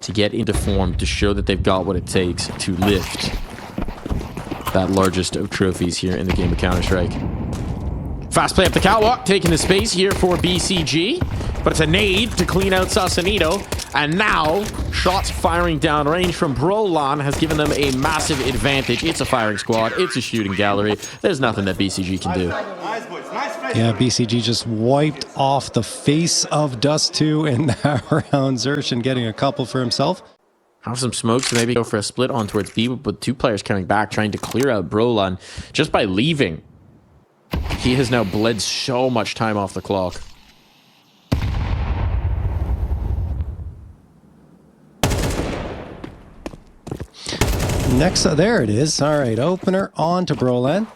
to get into form, to show that they've got what it takes to lift that largest of trophies here in the game of Counter-Strike. Fast play up the catwalk, taking the space here for BCG, but it's a nade to clean out Sausalito, and now shots firing downrange from Brolan has given them a massive advantage. It's a firing squad, it's a shooting gallery. There's nothing that BCG can do. Yeah, BCG just wiped off the face of Dust 2 in that round. Zershin getting a couple for himself. Have some smokes to maybe go for a split on towards B, but two players coming back, trying to clear out Brolan just by leaving. He has now bled so much time off the clock. Next, there it is. All right, opener on to Brolan.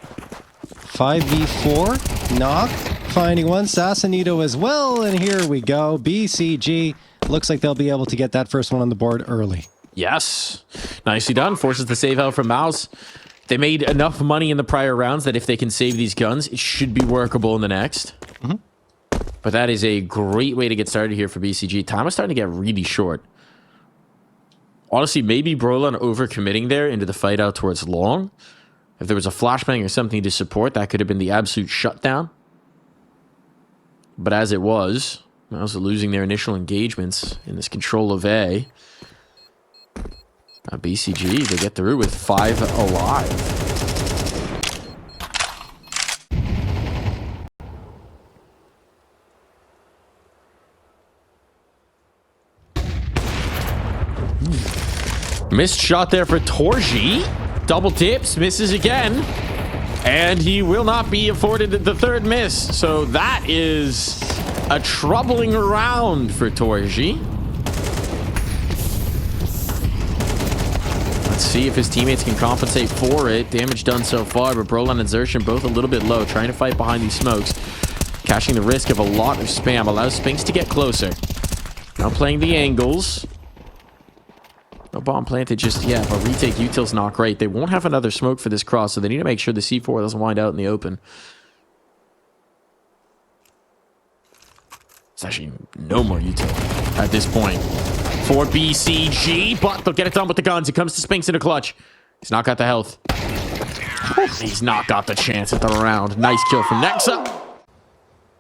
5v4. Knock. Finding one. Sausalito as well. And here we go. BCG. Looks like they'll be able to get that first one on the board early. Yes. Nicely done. Forces the save out from MOUZ. They made enough money in the prior rounds that if they can save these guns, it should be workable in the next. But that is a great way to get started here for BCG. Time is starting to get really short. Honestly, maybe Brolan overcommitting there into the fight out towards long. If there was a flashbang or something to support, that could have been the absolute shutdown. But as it was, MOUZ losing their initial engagements in this control of A. Now BCG, they get through with 5 alive. Missed shot there for Torji. Double tips, misses again. And he will not be afforded the third miss. So that is a troubling round for Torji. Let's see if his teammates can compensate for it. Damage done so far, but Brolan and Zershin both a little bit low, trying to fight behind these smokes. Cashing the risk of a lot of spam, allows Spinks to get closer. Now playing the angles. No bomb planted just yet, but retake util's not great. They won't have another smoke for this cross, so they need to make sure the C4 doesn't wind out in the open. It's actually no more util at this point for BCG, but they'll get it done with the guns. It comes to Spinks in a clutch. He's not got the health. He's not got the chance at the round. Nice kill from Nexa.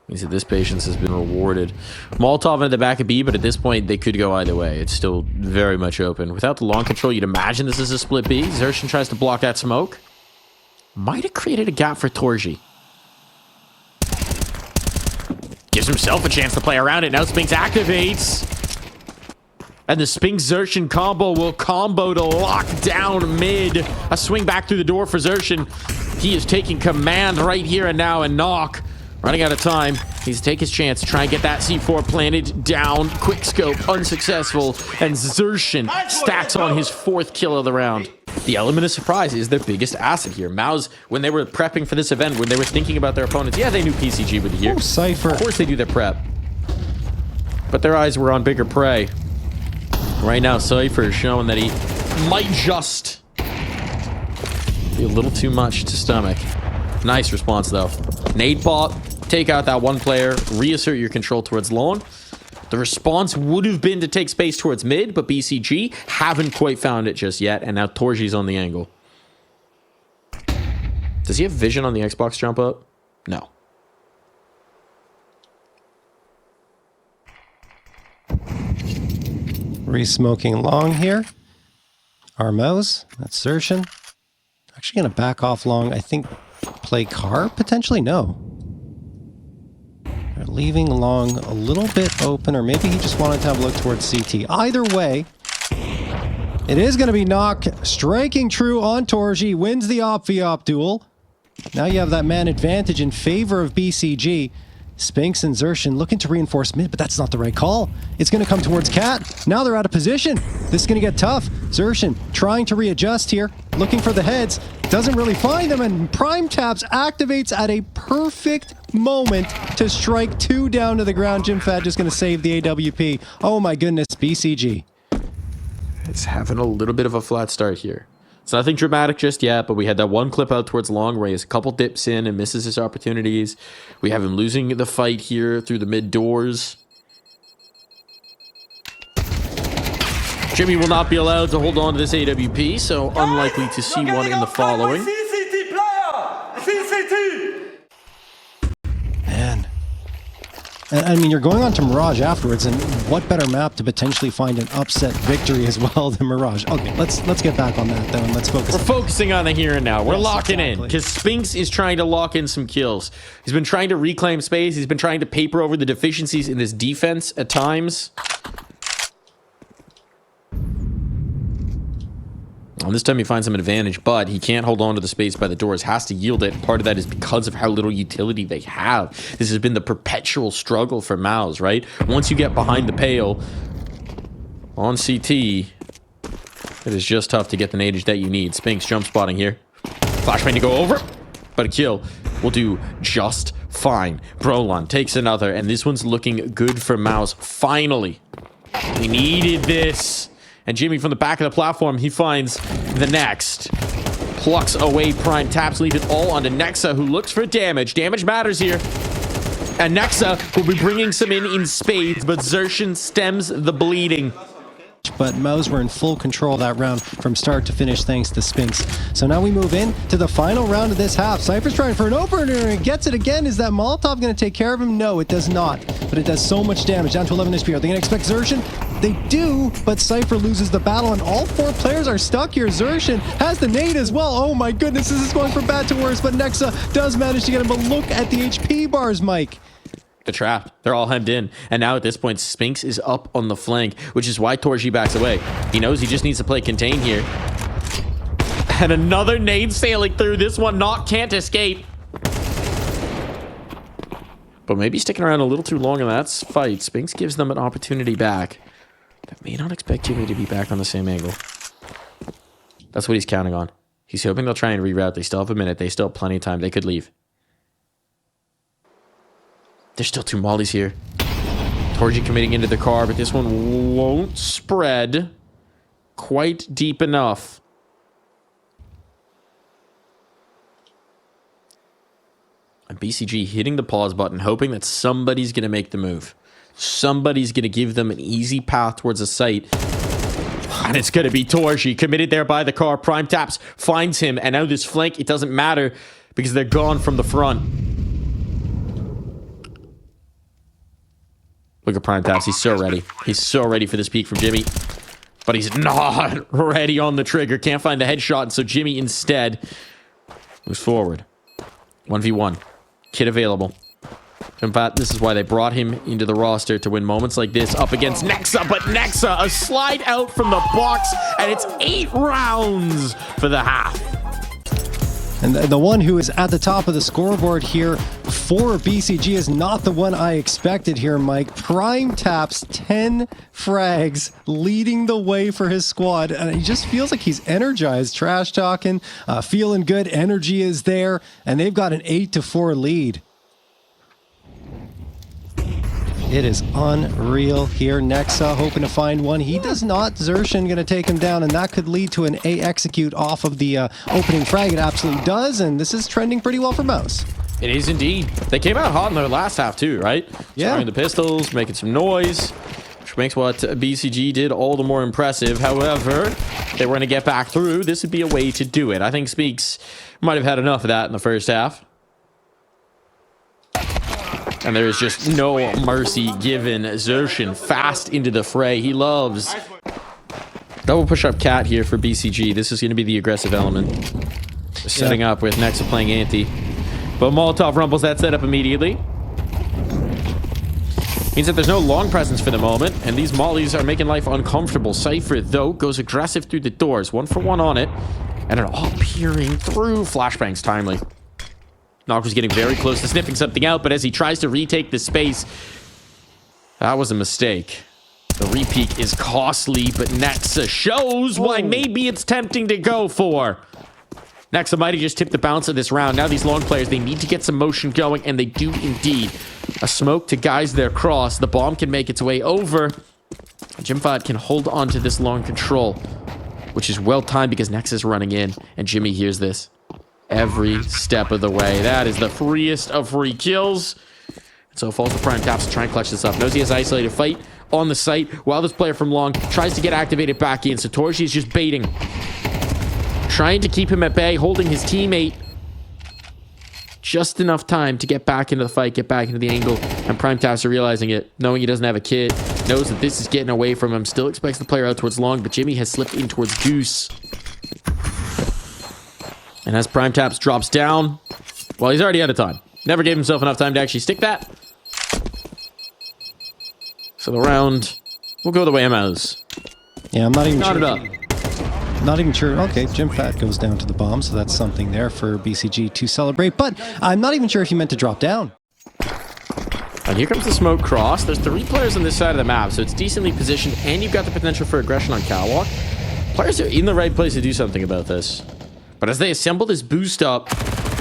Means that this patience has been rewarded. Molotov in the back of B, but at this point, they could go either way. It's still very much open. Without the long control, you'd imagine this is a split B. Zershin tries to block that smoke. Might have created a gap for Torji. Gives himself a chance to play around it. Now Spinks activates. And the Spinks-Zershin combo will combo to lock down mid. A swing back through the door for Zershin. He is taking command right here and now, and Knock running out of time. He needs to take his chance, try and get that C4 planted down. Quick scope, unsuccessful. And Zershin stacks on his 4th kill of the round. The element of surprise is their biggest asset here. MOUZ, when they were prepping for this event, when they were thinking about their opponents, yeah, they knew PCG would be here. Oh, Cypher. Of course they do their prep. But their eyes were on bigger prey. Right now, Cypher is showing that he might just be a little too much to stomach. Nice response, though. Nade bot, take out that one player, reassert your control towards long. The response would have been to take space towards mid, but BCG haven't quite found it just yet, and now Torji's on the angle. Does he have vision on the Xbox jump up? No. Re-smoking long here. Our MOUZ, that's Zershin. Actually going to back off long. I think play car? Potentially, no. They're leaving long a little bit open, or maybe he just wanted to have a look towards CT. Either way, it is going to be Knock striking true on Torji, wins the op-v-op duel. Now you have that man advantage in favor of BCG. Spinks and Zershin looking to reinforce mid, but that's not the right call. It's going to come towards Cat. Now they're out of position. This is going to get tough. Zershin trying to readjust here, looking for the heads. Doesn't really find them, and Prime Taps activates at a perfect moment to strike 2 down to the ground. Jimfad just going to save the AWP. Oh my goodness, BCG. It's having a little bit of a flat start here. It's nothing dramatic just yet, but we had that one clip out towards long where he has a couple dips in and misses his opportunities. We have him losing the fight here through the mid doors. Jimmy will not be allowed to hold on to this AWP, so unlikely to see one in the following. Man. I mean, you're going on to Mirage afterwards, and what better map to potentially find an upset victory as well than Mirage? Okay, let's get back on that, though, and let's focus. We're focusing on the here and now. We're locking in, exactly. because Spinks is trying to lock in some kills. He's been trying to reclaim space. He's been trying to paper over the deficiencies in this defense at times. And this time he finds some advantage, but he can't hold on to the space by the doors, has to yield it. Part of that is because of how little utility they have. This has been the perpetual struggle for MOUZ, right? Once you get behind the pale on CT, it is just tough to get the nadage that you need. Spinks jump spotting here. Flashbang to go over, but a kill will do just fine. Brolon takes another, and this one's looking good for MOUZ. Finally, we needed this. And Jimmy from the back of the platform, he finds the next. Plucks away Prime Taps, leave it all onto Nexa, who looks for damage. Damage matters here. And Nexa will be bringing some in spades, but Xerxin stems the bleeding. But MOUZ were in full control of that round from start to finish thanks to Spinks. So now we move in to the final round of this half. Cypher's trying for an opener and gets it again. Is that Molotov going to take care of him? No, it does not. But it does so much damage, down to 11 HP. Are they going to expect Xerxin? They do, but Cypher loses the battle, and all four players are stuck here. Xerxin has the nade as well. Oh my goodness, this is going from bad to worse, but Nexa does manage to get him. But look at the HP bars, Mike. They're trapped. They're all hemmed in. And now at this point, Spinks is up on the flank, which is why Torji backs away. He knows he just needs to play contain here. And another nade sailing through. This one can't escape. But maybe sticking around a little too long in that fight. Spinks gives them an opportunity back. They may not expect Jimmy to be back on the same angle. That's what he's counting on. He's hoping they'll try and reroute. They still have a minute. They still have plenty of time. They could leave. There's still two mollies here. Torji committing into the car, but this one won't spread quite deep enough. And BCG hitting the pause button, hoping that somebody's going to make the move. Somebody's going to give them an easy path towards a site. And it's going to be Torji, committed there by the car. Prime Taps finds him, and now this flank, it doesn't matter because they're gone from the front. Look at Prime Taps. He's so ready. He's so ready for this peek from Jimmy. But he's not ready on the trigger. Can't find the headshot. And so Jimmy instead moves forward. 1v1. Kid available. In fact, this is why they brought him into the roster, to win moments like this up against Nexa. But Nexa, a slide out from the box. And it's 8 rounds for the half. And the one who is at the top of the scoreboard here for BCG is not the one I expected here, Mike. Prime Taps, 10 frags, leading the way for his squad. And he just feels like he's energized, trash talking, feeling good. Energy is there, and they've got an 8-4 lead. It is unreal here. Nexa hoping to find one. He does not. Xerxin going to take him down, and that could lead to an A execute off of the opening frag. It absolutely does, and this is trending pretty well for MOUZ. It is indeed. They came out hot in their last half too, right? Yeah. Firing the pistols, making some noise, which makes what BCG did all the more impressive. However, they were going to get back through. This would be a way to do it. I think Speaks might have had enough of that in the first half. And there is just no mercy given. Xerxin fast into the fray. He loves double push-up cat here for BCG. This is going to be the aggressive element. Setting up with Nexa playing anti. But Molotov rumbles that setup immediately. Means that there's no long presence for the moment. And these mollies are making life uncomfortable. Cypher, though, goes aggressive through the doors. 1-for-1 on it. And it all peering through. Flashbangs timely. Knock was getting very close to sniffing something out, but as he tries to retake the space, that was a mistake. The repeat is costly, but Nexa shows why maybe it's tempting to go for. Nexa might have just tipped the balance of this round. Now these long players, they need to get some motion going, and they do indeed. A smoke to guise their cross. The bomb can make its way over. Jimfat can hold on to this long control, which is well timed because Nexa's running in, and Jimmy hears this every step of the way. That is the freest of free kills. So it falls to Prime Taps to try and clutch this up. Knows he has isolated fight on the site while this player from long tries to get activated back in. So Torji is just baiting. Trying to keep him at bay, holding his teammate just enough time to get back into the fight, get back into the angle. And PrimeTaps are realizing it, knowing he doesn't have a kid, knows that this is getting away from him, still expects the player out towards long, but Jimmy has slipped in towards Goose. And as PrimeTaps drops down, well, he's already out of time. Never gave himself enough time to actually stick that. So the round will go the way of MOUZ. Yeah, I'm not even Knot sure. it up. Not even sure. Okay, Jim Fat goes down to the bomb, so that's something there for BCG to celebrate. But I'm not even sure if he meant to drop down. And here comes the smoke cross. There's 3 players on this side of the map, so it's decently positioned, and you've got the potential for aggression on catwalk. Players are in the right place to do something about this. But as they assemble this boost up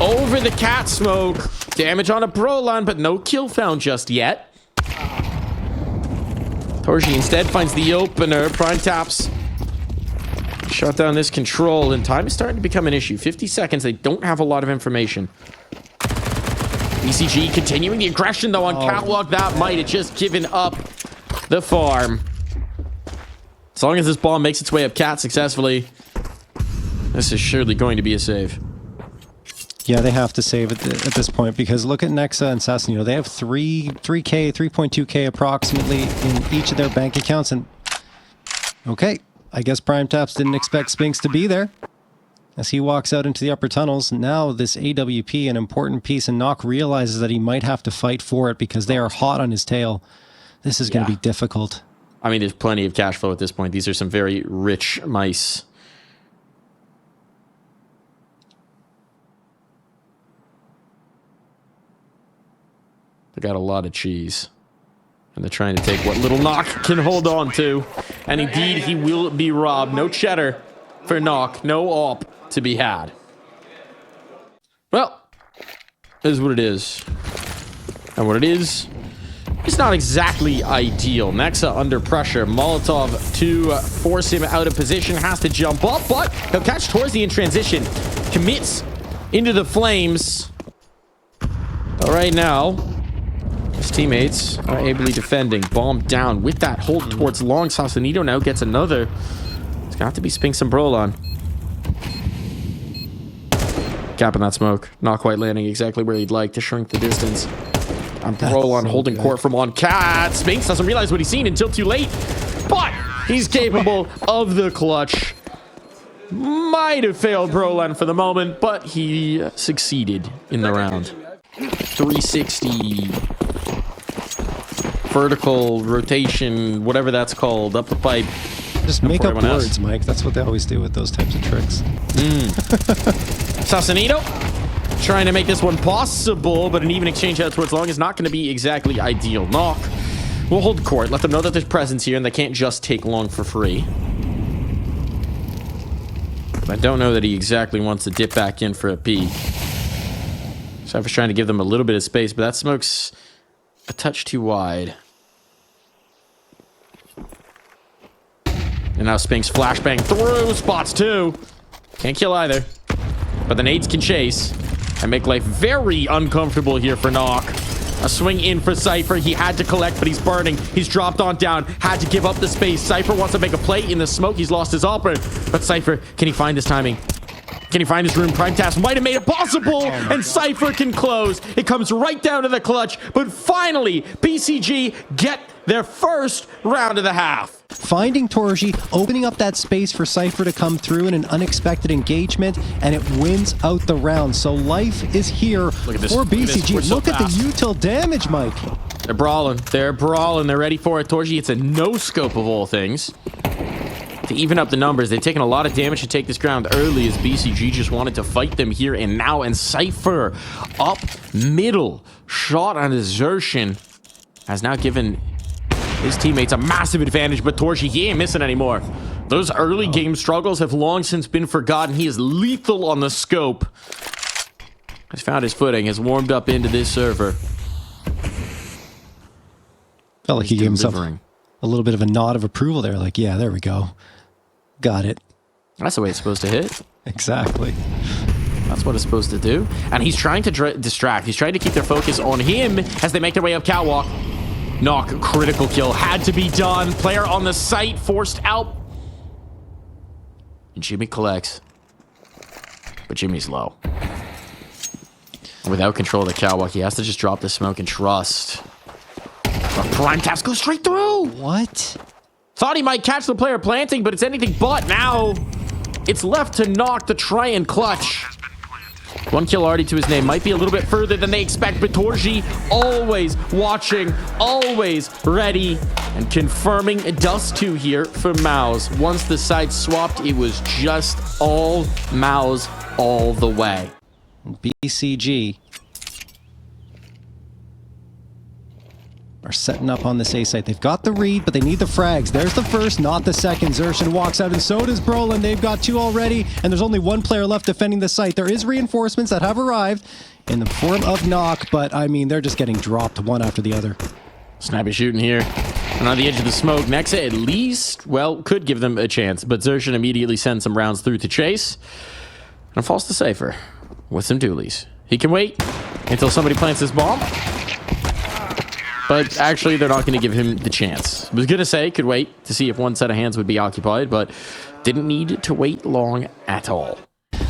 over the cat smoke, damage on a Brolan, but no kill found just yet. Torji instead finds the opener. PrimeTaps shut down this control, and time is starting to become an issue. 50 seconds, they don't have a lot of information. BCG continuing the aggression, though, on catwalk. That might have just given up the farm. As long as this bomb makes its way up cat successfully, this is surely going to be a save. Yeah, they have to save it at this point, because look at Nexa and Sassanito. They have 3K, 3.2K approximately in each of their bank accounts. And okay, I guess PrimeTaps didn't expect Spinks to be there. As he walks out into the upper tunnels, now this AWP, an important piece, and Nock realizes that he might have to fight for it because they are hot on his tail. This is going to be difficult. I mean, there's plenty of cash flow at this point. These are some very rich mice. They got a lot of cheese. And they're trying to take what little Nock can hold on to. And indeed, he will be robbed. No cheddar for Nock. No op to be had. Well, it is what it is. And what it is, it's not exactly ideal. Nexa under pressure. Molotov to force him out of position. Has to jump up, but he'll catch Torzy in transition. Commits into the flames. But right now, his teammates are ably defending. Bomb down with that hold towards long. Sausanito now gets another. It's got to be Spinks and Brolan. Capping that smoke. Not quite landing exactly where he'd like to shrink the distance. And Brolan so holding court from on cat. Spinks doesn't realize what he's seen until too late. But he's capable of the clutch. Might have failed Brolan for the moment, but he succeeded in the round. 360 vertical rotation, whatever that's called, up the pipe. Just make up words, Mike. That's what they always do with those types of tricks. Sausanito trying to make this one possible, but an even exchange out towards long is not going to be exactly ideal. Nock will hold court, let them know that there's presence here and they can't just take long for free. I don't know that he exactly wants to dip back in for a peek. Cypher's trying to give them a little bit of space, but that smoke's a touch too wide. And now Spinks flashbang through, spots two. Can't kill either. But the nades can chase and make life very uncomfortable here for Nock. A swing in for Cypher. He had to collect, but he's burning. He's dropped on down. Had to give up the space. Cypher wants to make a play in the smoke. He's lost his opera. But Cypher, can he find his timing? Can he find his room? PrimeTaps might have made it possible, and Cypher can close. It comes right down to the clutch, but finally, BCG get their first round of the half. Finding Torji, opening up that space for Cypher to come through in an unexpected engagement, and it wins out the round. So life is here for BCG. Look at the util damage, Mike. They're brawling. They're brawling. They're ready for it. Torji, it's a no-scope of all things. To even up the numbers, they've taken a lot of damage to take this ground early as BCG just wanted to fight them here and now. And Cypher up middle. Shot on desertion has now given his teammates a massive advantage, but Torji, he ain't missing anymore. Those early game struggles have long since been forgotten. He is lethal on the scope. Has found his footing, has warmed up into this server. Felt like he gave himself a little bit of a nod of approval there. Like, yeah, there we go. Got it. That's the way it's supposed to hit. Exactly. That's what it's supposed to do. And he's trying to distract. He's trying to keep their focus on him as they make their way up catwalk. Knock, critical kill. Had to be done. Player on the site, forced out. And Jimmy collects. But Jimmy's low. Without control of the catwalk, he has to just drop the smoke and trust. But Prime Taps goes straight through. What? Thought he might catch the player planting, but it's anything but now. It's left to Knock to try and clutch. 1 kill already to his name. Might be a little bit further than they expect, but Torji always watching, always ready, and confirming Dust 2 here for MOUZ. Once the side swapped, it was just all MOUZ all the way. BCG are setting up on this A site. They've got the read, but they need the frags. There's the first, not the second. Xerxin walks out, and so does Brolin. They've got 2 already, and there's only 1 player left defending the site. There is reinforcements that have arrived in the form of Knock, but I mean, they're just getting dropped one after the other. Snappy shooting here. And on the edge of the smoke, Nexa at least, well, could give them a chance, but Xerxin immediately sends some rounds through to chase and falls to Cypher with some dualies. He can wait until somebody plants this bomb. But actually, they're not going to give him the chance. I was going to say, could wait to see if one set of hands would be occupied, but didn't need to wait long at all.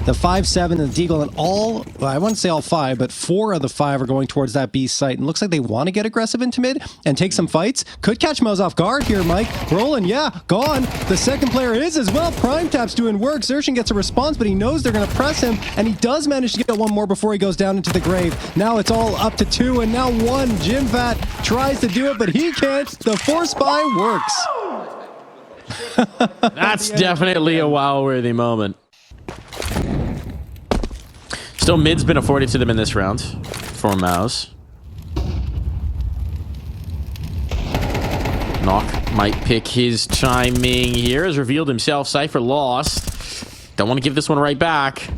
The 5-7 and the Deagle and all, well, I wouldn't say all 5, but 4 of the 5 are going towards that B site. And looks like they want to get aggressive into mid and take some fights. Could catch MOUZ off guard here, Mike. Brolin, yeah, gone. The second player is as well. Prime Tap's doing work. Xerxin gets a response, but he knows they're going to press him. And he does manage to get one more before he goes down into the grave. Now it's all up to 2 and now 1. Jimfat tries to do it, but he can't. The force buy works. That's definitely a wow-worthy moment. Still, mid's been afforded to them in this round for MOUZ. Knock might pick his timing here. Has revealed himself. Cypher lost. Don't want to give this one right back.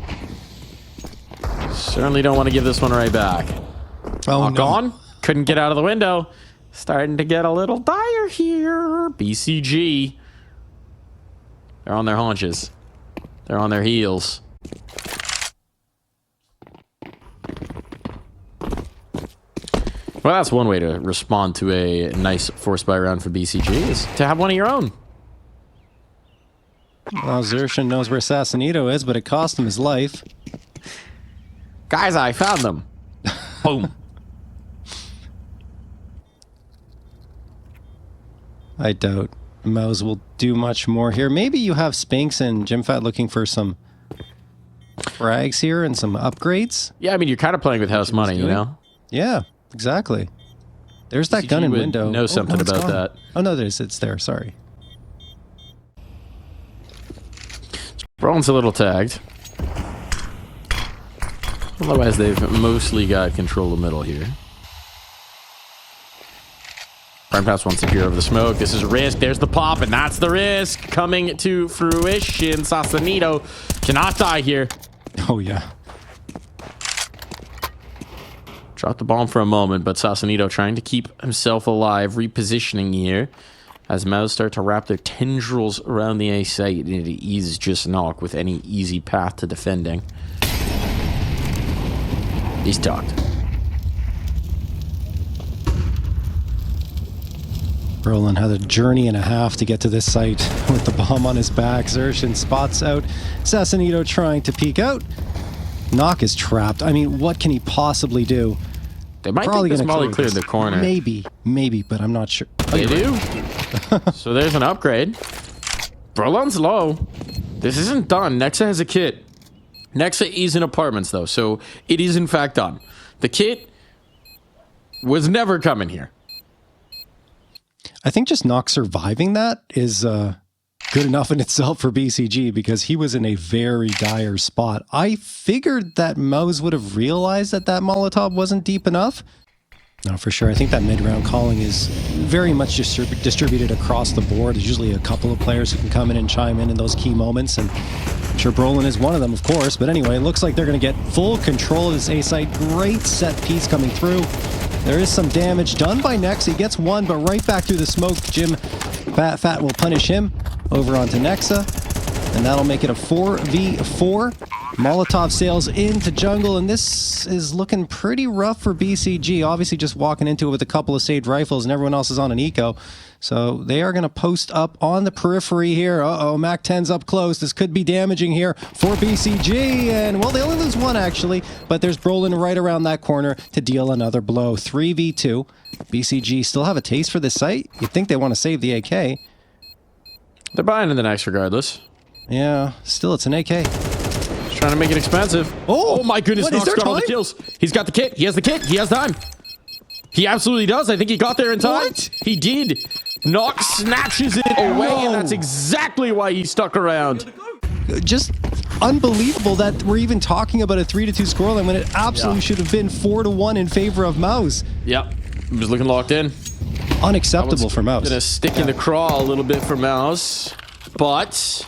Certainly don't want to give this one right back. Oh, Knock on. Couldn't get out of the window. Starting to get a little dire here. BCG. They're on their haunches. They're on their heels. Well, that's one way to respond to a nice force buy round for BCG, is to have one of your own. Well, Xerxin knows where Assassinito is, but it cost him his life. Guys, I found them. Boom. I doubt MOUZ will do much more here. Maybe you have Spinks and Jimfat looking for some frags here and some upgrades. Yeah, I mean, you're kind of playing with house money, you know? Yeah, exactly. There's that BCG gun in would window. know something about gone. that. Oh, no, it's there. Sorry. Brolin's a little tagged. Otherwise, they've mostly got control of middle here. Prime Pass wants to peer over the smoke. This is risk. There's the pop, and that's the risk coming to fruition. Sasanito cannot die here. Oh, yeah. Dropped the bomb for a moment, but Sasanito trying to keep himself alive, repositioning here. As MOUZ start to wrap their tendrils around the A site, and it eases just Knock with any easy path to defending. He's tucked. Brolin had a journey and a half to get to this site with the bomb on his back. Xerxin spots out Sasanito trying to peek out. Knock is trapped. I mean, what can he possibly do? They might think this Molly cleared the corner. Maybe, but I'm not sure. They do. So there's an upgrade. Brolin's low. This isn't done. Nexa has a kit. Nexa is in apartments, though, so it is in fact done. The kit was never coming here. I think just Knock surviving that is good enough in itself for BCG because he was in a very dire spot. I figured that MOUZ would have realized that that Molotov wasn't deep enough. No, for sure. I think that mid-round calling is very much distributed across the board. There's usually a couple of players who can come in and chime in those key moments, and I'm sure Brolin is one of them, of course. But anyway, it looks like they're going to get full control of this A site. Great set piece coming through. There is some damage done by Nexa. He gets one, but right back through the smoke. Jim Fat will punish him over onto Nexa. and that'll make it a 4v4. Molotov sails into jungle, and this is looking pretty rough for BCG. Obviously just walking into it with a couple of saved rifles, and everyone else is on an eco. So they are going to post up on the periphery here. Uh-oh, MAC-10's up close. This could be damaging here for BCG. And, well, they only lose one, actually. But there's Brolin right around that corner to deal another blow. 3v2. BCG still have a taste for this site. You'd think they want to save the AK. They're buying in the next regardless. Yeah, still it's an AK. Just trying to make it expensive. Oh my goodness, what, Nox got all the kills. He's got the kit. He has the kit. He has time. He absolutely does. I think he got there in time. What? He did. Nox snatches it away, and that's exactly why he stuck around. Just unbelievable that we're even talking about a 3-2 scoreline when it absolutely should have been 4-1 in favor of MOUZ. Yep. I'm just looking locked in. Unacceptable for MOUZ. Gonna stick in the crawl a little bit for MOUZ, but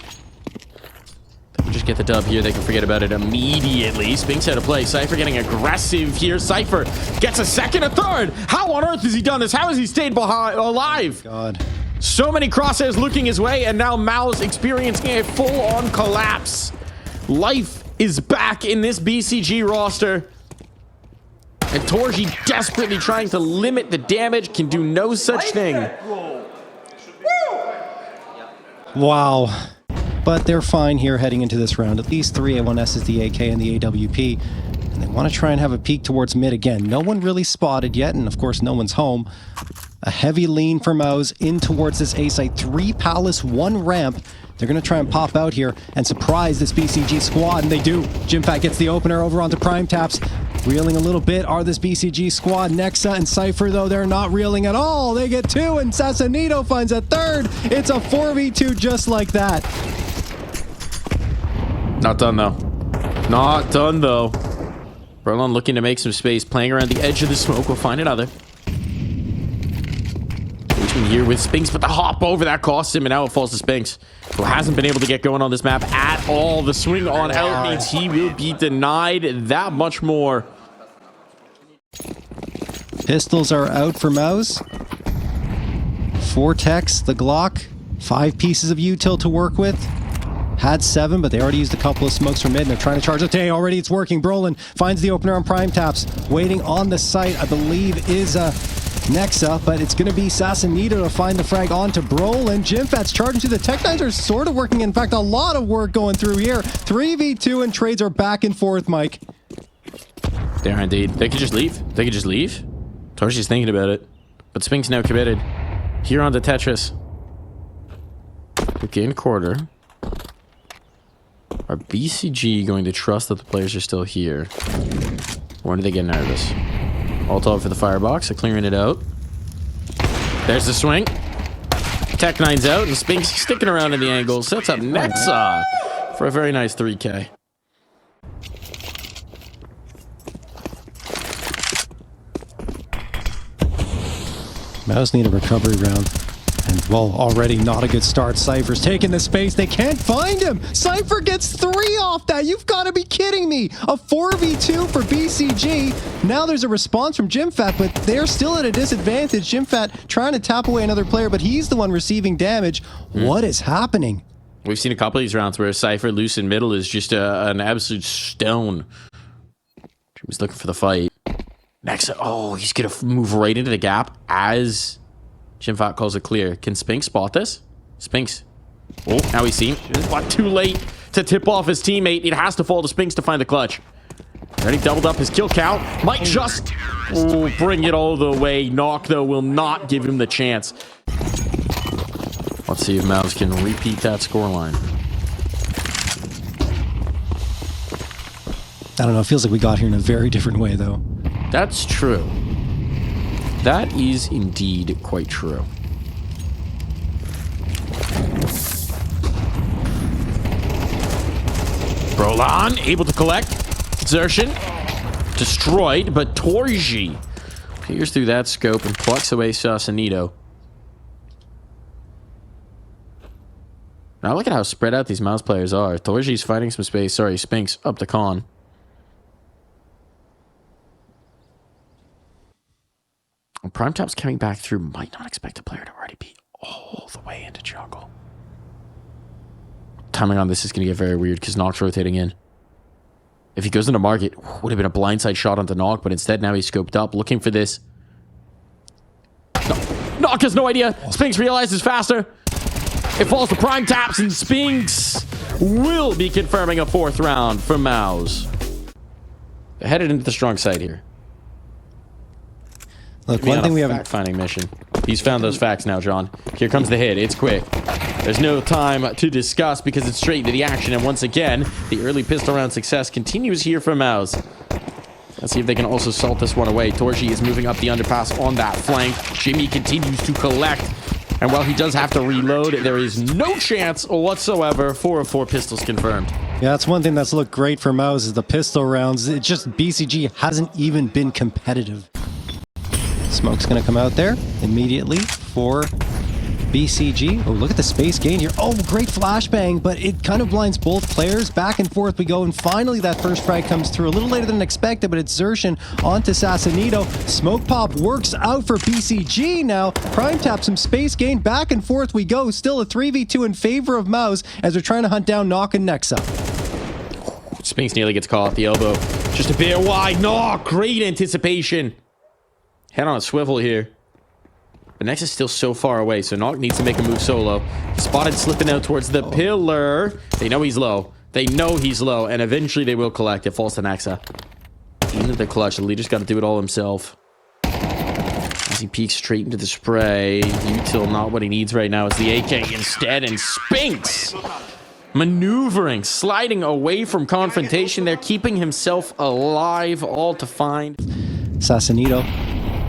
they can just get the dub here. They can forget about it immediately. Spinks out of play. Cypher getting aggressive here. Cypher gets a second, a third. How on earth has he done this? How has he stayed alive? God. So many crosshairs looking his way, and now MOUZ experiencing a full-on collapse. Life is back in this BCG roster. And Torji, desperately trying to limit the damage, can do no such thing. Wow. But they're fine here heading into this round. At least 3 A1Ss, the AK, and the AWP. And they want to try and have a peek towards mid again. No one really spotted yet, and of course no one's home. A heavy lean for MOUZ in towards this A site. 3 palace, 1 ramp. They're going to try and pop out here and surprise this BCG squad, and they do. Jimfat gets the opener over onto Prime Taps. Reeling a little bit are this BCG squad. Nexa and Cypher, though, they're not reeling at all. They get 2, and Sassanito finds a 3rd. It's a 4v2 just like that. Not done, though. Not done, though. Brolin looking to make some space, playing around the edge of the smoke. We'll find another. Here with Spinks, but the hop over that costs him, and now it falls to Spinks, who hasn't been able to get going on this map at all. The swing on out means he will be denied that much more. Pistols are out for MOUZ. 4 techs, the Glock, 5 pieces of util to work with. Had 7, but they already used a couple of smokes from mid, and they're trying to charge it. Hey, already it's working. Brolin finds the opener on Prime Taps. Waiting on the site, I believe, is Nexa, but it's going to be Sassanito to find the frag onto Brolin. Jimfat's charging to the Tech 9s are sort of working. In fact, a lot of work going through here. 3v2 and trades are back and forth, Mike. They are indeed. They could just leave. They could just leave. Torchi's thinking about it. But Spink's now committed. Here on the Tetris. We gain quarter. Are BCG going to trust that the players are still here? Or do they get nervous? Ult out for the firebox, so clearing it out. There's the swing. Tech 9's out, and Spink's sticking around in the angle. Sets up Nexa for a very nice 3K. MOUZ need a recovery round. And, well, already not a good start. Cypher's taking the space. They can't find him. Cypher gets 3 off that. You've got to be kidding me. A 4v2 for BCG. Now there's a response from Jimfat, but they're still at a disadvantage. Jimfat trying to tap away another player, but he's the one receiving damage. What is happening? We've seen a couple of these rounds where Cypher loose in middle is just an absolute stone. He's looking for the fight. Next, oh, he's going to move right into the gap as Jimfat calls it clear. Can Spinks spot this? Spinks. Oh, now he's seen. But too late to tip off his teammate. It has to fall to Spinks to find the clutch. Already doubled up his kill count. Might just bring it all the way. Knock, though, will not give him the chance. Let's see if MOUZ can repeat that scoreline. I don't know. It feels like we got here in a very different way, though. That's true. That is indeed quite true. Brolin able to collect. Xertion destroyed, but Torji peers through that scope and plucks away Sassanito. Now look at how spread out these MOUZ players are. Torji's fighting some space. Sorry, Spinks up to con. Prime Tap's coming back through. Might not expect a player to already be all the way into jungle. timing on this is going to get very weird because Nock's rotating in. If he goes into market, would have been a blindside shot onto Nock, but instead now he's scoped up, looking for this. Nock has no idea. Spinks realizes faster. It falls to prime taps, and Spinks will be confirming a 4th round for MOUZ. They're headed into the strong side here. Look, one thing we have... Fact-finding mission. He's found those facts now, John. Here comes the hit. It's quick. There's no time to discuss because it's straight into the action. And once again, the early pistol round success continues here for MOUZ. Let's see if they can also salt this one away. Torji is moving up the underpass on that flank. Jimmy continues to collect. And while he does have to reload, there is no chance whatsoever. 4 of 4 pistols confirmed. Yeah, that's one thing that's looked great for MOUZ is the pistol rounds. It just, BCG hasn't even been competitive. Smoke's going to come out there immediately for BCG. Oh, look at the space gain here. Oh, great flashbang, but it kind of blinds both players. Back and forth we go, and finally that first frag comes through a little later than expected, but it's Zershin onto Sassanito. Smoke pop works out for BCG now. Prime tap, some space gain. Back and forth we go. Still a 3v2 in favor of MOUZ as they're trying to hunt down Nock and Nexa. Spinks nearly gets caught off the elbow. Just a bit wide. No, great anticipation. Head on a swivel here. But Nex is still so far away, so Nock needs to make a move solo. He's spotted slipping out towards the pillar. They know he's low. They know he's low, and eventually they will collect. It falls to Nexa. Into the clutch. The leader's got to do it all himself. As he peeks straight into the spray. Util not what he needs right now. It's the AK instead, and Spinks maneuvering, sliding away from confrontation there, keeping himself alive, all to find. Sassanito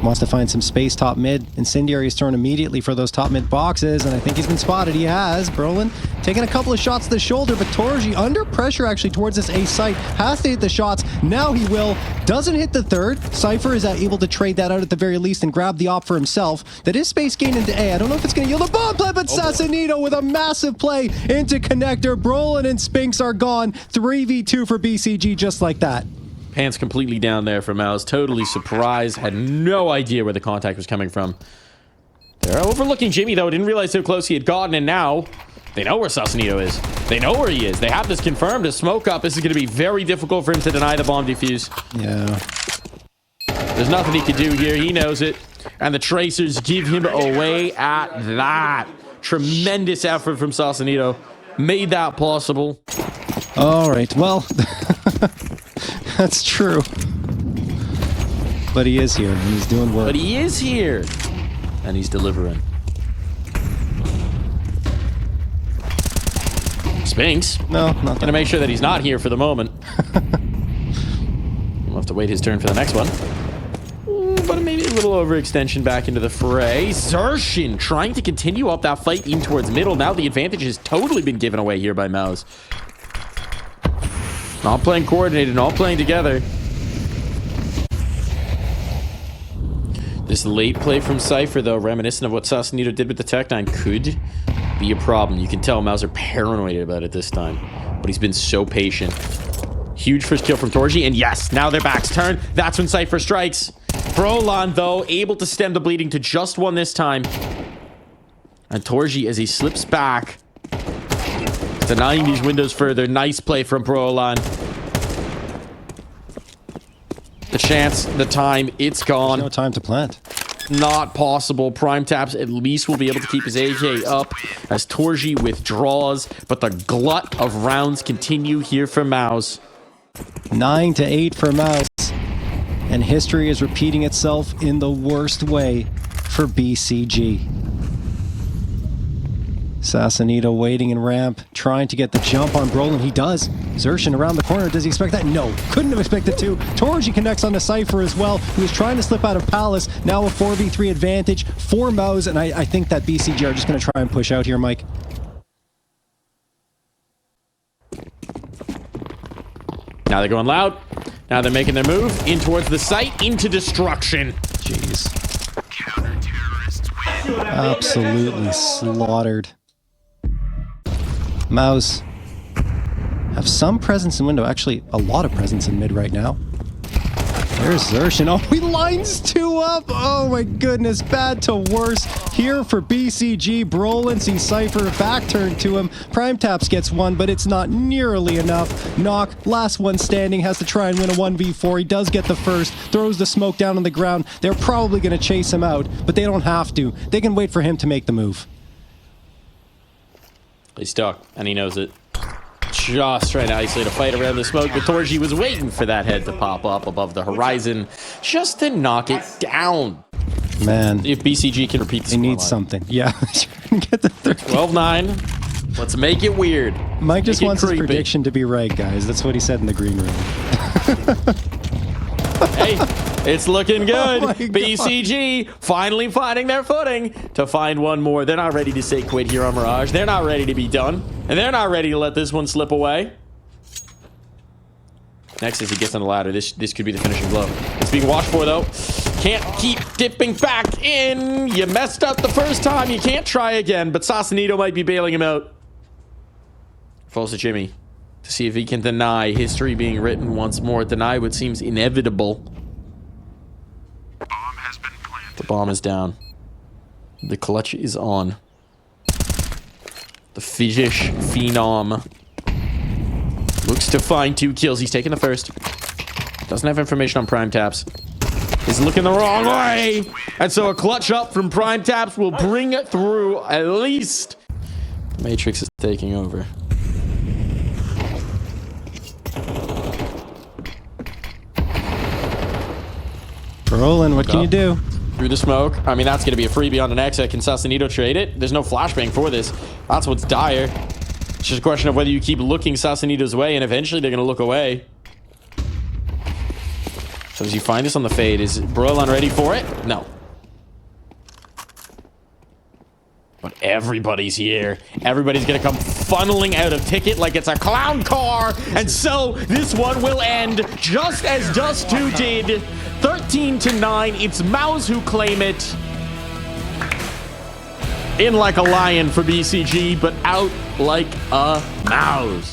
wants to find some space top mid. Incendiary is thrown immediately for those top mid boxes, and I think he's been spotted. He has. Brolin taking a couple of shots to the shoulder, but Torji under pressure actually towards this A site. Has to hit the shots. Now he will. Doesn't hit the third. Cypher is able to trade that out at the very least and grab the op for himself. That is space gain into A. I don't know if it's going to yield a bomb play, but Sassanito with a massive play into connector. Brolin and Spinks are gone. 3v2 for BCG just like that. Pants completely down there for MOUZ. Totally surprised. Had no idea where the contact was coming from. They're overlooking Jimmy, though. Didn't realize how close he had gotten, and now they know where Sassanito is. They know where he is. They have this confirmed. A smoke up. This is going to be very difficult for him to deny the bomb defuse. Yeah. There's nothing he can do here. He knows it. And the tracers give him away at that. Tremendous effort from Sassanito. Made that possible. All right. Well... That's true. But he is here, and he's doing work. But he is here, and he's delivering. Spinks? No, not gonna make sure that he's not here for the moment. We'll have to wait his turn for the next one. But maybe a little overextension back into the fray. Zershin trying to continue up that fight in towards middle. Now the advantage has totally been given away here by MOUZ. Not playing coordinated, not playing together. This late play from Cypher, though, reminiscent of what Sassanito did with the Tech-9, could be a problem. You can tell MOUZ are paranoid about it this time. But he's been so patient. Huge first kill from Torji, and yes, now their backs turn. That's when Cypher strikes. Brolan, though, able to stem the bleeding to just one this time. And Torji, as he slips back, denying these windows further. Nice play from Brolan. The chance, the time, it's gone. There's no time to plant. Not possible. Prime taps at least will be able to keep his AK up as Torji withdraws, but the glut of rounds continue here for MOUZ. 9-8 for MOUZ. And history is repeating itself in the worst way for BCG. Sassanito waiting in ramp, trying to get the jump on Brolin. He does. Zershin around the corner. Does he expect that? No. Couldn't have expected to. Torji connects on the Cypher as well, who is trying to slip out of Palace. Now a 4v3 advantage for MOUZ, and I think that BCG are just going to try and push out here, Mike. Now they're going loud. Now they're making their move in towards the site, into destruction. Jeez. Absolutely slaughtered. MOUZ have some presence in window, actually a lot of presence in mid right now. There's Zershin. Oh, he lines 2 up. Oh my goodness, bad to worse. Here for BCG, Brolin sees Cypher back turn to him. Prime Taps gets 1, but it's not nearly enough. Knock, last one standing, has to try and win a 1v4. He does get the first, throws the smoke down on the ground. They're probably going to chase him out, but they don't have to. They can wait for him to make the move. He's stuck, and he knows it. Just trying to isolate a fight around the smoke, but Torji was waiting for that head to pop up above the horizon just to knock it down. Man, if BCG can repeat the they need something. Yeah, get the third. 12-9. Let's make it weird. Mike just wants his prediction to be right, guys. That's what he said in the green room. Hey, it's looking good. Oh BCG finally finding their footing to find one more. They're not ready to say quit here on Mirage. They're not ready to be done. And they're not ready to let this one slip away. Next, as he gets on the ladder, this could be the finishing blow. It's being watched for, though. Can't keep dipping back in. You messed up the first time. You can't try again. But Sausalito might be bailing him out. Falls to Jimmy to see if he can deny history being written once more. Deny what seems inevitable. Bomb has been planted. The bomb is down. The clutch is on. The Fijish Phenom looks to find 2 kills. He's taking the first. Doesn't have information on Prime Taps. He's looking the wrong way. And so a clutch up from Prime Taps will bring it through at least. The Matrix is taking over. Brolin, what can you do? Through the smoke. I mean, that's going to be a freebie on the next. Can Sausalito trade it? There's no flashbang for this. That's what's dire. It's just a question of whether you keep looking Sausalito's way, and eventually they're going to look away. So as you find this on the fade, is Brolin ready for it? No. But everybody's here. Everybody's going to come funneling out of ticket like it's a clown car. And so this one will end just as Dust 2 did. 13-9. It's MOUZ who claim it. In like a lion for BCG, but out like a mouse.